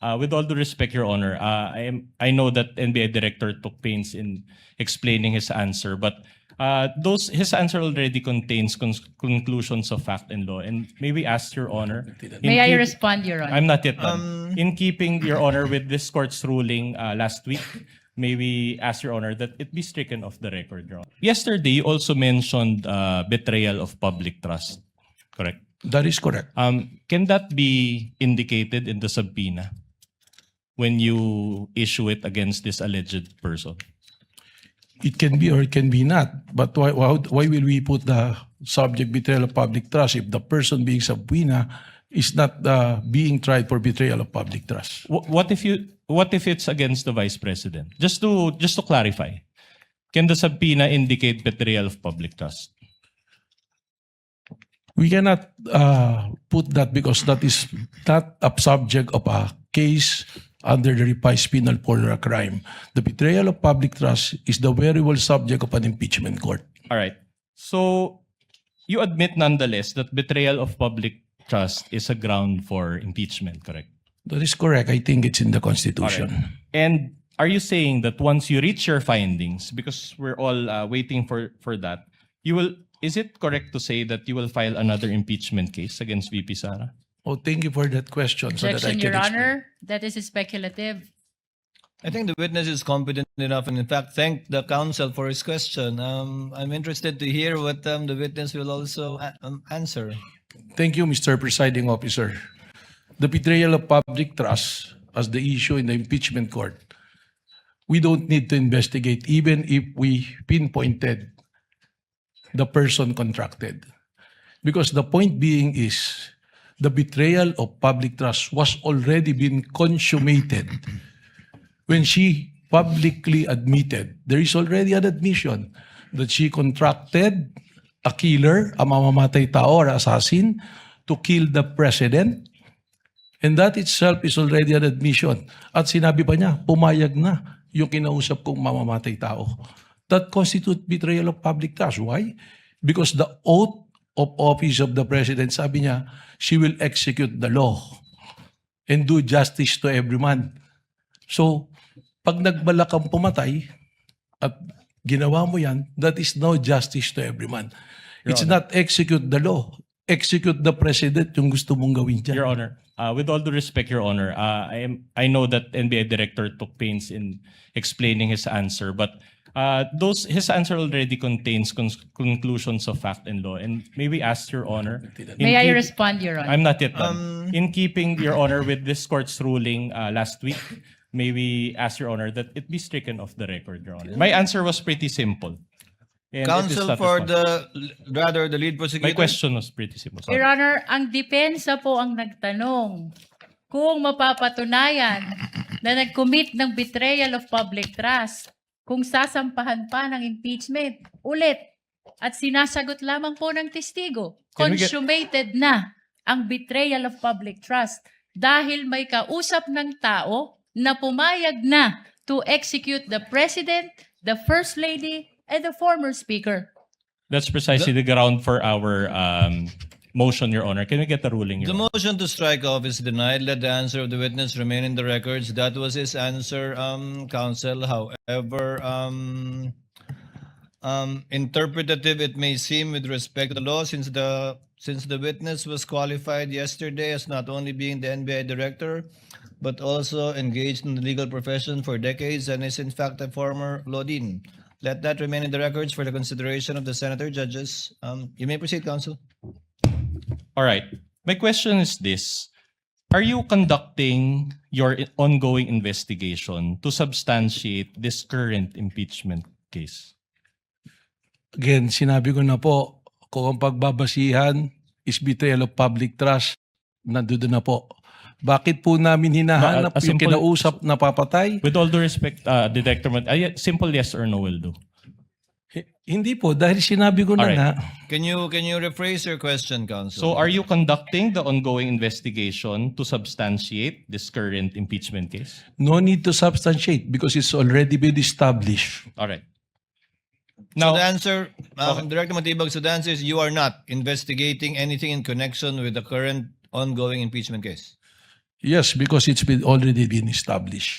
With all due respect, Your Honor, I know that NBI Director took pains in explaining his answer, but his answer already contains conclusions of fact and law. And may we ask Your Honor? May I respond, Your Honor? I'm not yet done. In keeping, Your Honor, with this court's ruling last week, may we ask Your Honor that it be stricken off the record, Your Honor? Yesterday, you also mentioned betrayal of public trust, correct? That is correct. Can that be indicated in the subpoena when you issue it against this alleged person? It can be or it can be not. But why will we put the subject betrayal of public trust if the person being subpoena is not being tried for betrayal of public trust? What if it's against the Vice President? Just to clarify, can the subpoena indicate betrayal of public trust? We cannot put that because that is not a subject of a case under the revised penal for a crime. The betrayal of public trust is the variable subject of an impeachment court. All right. So you admit nonetheless that betrayal of public trust is a ground for impeachment, correct? That is correct. I think it's in the All Constitution. right. And are you saying that once you reach your findings, because we're all waiting for that, is it correct to say that you will file another impeachment case against VP Sara? Oh, thank you for that question. So that I Objection, can Your explain. Honor. That is speculative. I think the witness is competent enough, and in fact, thank the counsel for his question. I'm interested to hear what the witness will also answer. Thank you, Mr. Presiding Officer. The betrayal of public trust as the issue in the impeachment court, we don't need to investigate even if we pinpointed the person contracted. Because the point being is the betrayal of public trust was already been consummated when she publicly admitted, there is already an admission that she contracted a killer, a mamamatay tao or assassin, to kill the president. And that itself is already an admission. At sinabi pa niya, pumayag na yung kinausap kong mamamatay tao. That constitutes betrayal of public trust. Why? Because the oath of office of the president, sabi niya, she will execute the law and do justice to every man. So, pag nagbalak kang pumatay at ginawa mo yan, that is no justice to every man. It's not execute the law. Execute the president yung gusto mong gawin dyan. Your Honor, with all due respect, Your Honor, I know that NBI Director took pains in explaining his answer, but his answer already contains conclusions of fact and law. And may we ask Your Honor? May I respond, Your Honor? I'm not yet done. In keeping, Your Honor, with this court's ruling last week, may we ask Your Honor that it be stricken off the record, Your Honor? My answer was pretty simple. And it is Counsel not for responsive. the lead prosecutor. My question was pretty simple. Sorry. Your Honor, ang depensa po ang nagtanong kung mapapatunayan na nag-commit ng betrayal of public trust, kung sasampahan pa ng impeachment ulit at sinasagot lamang po ng testigo, Can we get- consummated na ang betrayal of public trust dahil may kausap ng tao na pumayag na to execute the President, the First Lady, and the former Speaker. That's precisely the ground for our motion, Your Honor. Can we get the ruling, Your The Honor? motion to strike off is denied. Let the answer of the witness remain in the records. That was his answer, counsel. However, interpretative it may seem with respect to the law, since the witness was qualified yesterday as not only being the NBI director, but also engaged in the legal profession for decades and is in fact a former law dean. Let that remain in the records for the consideration of the senator judges. You may proceed, counsel. All right. My question is this. Are you conducting your ongoing investigation to substantiate this current impeachment case? Again, sinabi ko na po, kung ang pagbabasihan is betrayal of public trust, nandoon na po. Bakit po namin hinahanap A yung simple- kinausap na papatay? With all due respect, Detector, simple yes or no will do. Hindi po, dahil sinabi ko na Alright. nga, Can you rephrase your question, counsel? So are you conducting the ongoing investigation to substantiate this current impeachment case? no need to substantiate because it's already been established. All right. So Now, the answer, Director Matibag, so the answer is you are not investigating anything in connection with the current ongoing impeachment case. Yes, because it's already been established.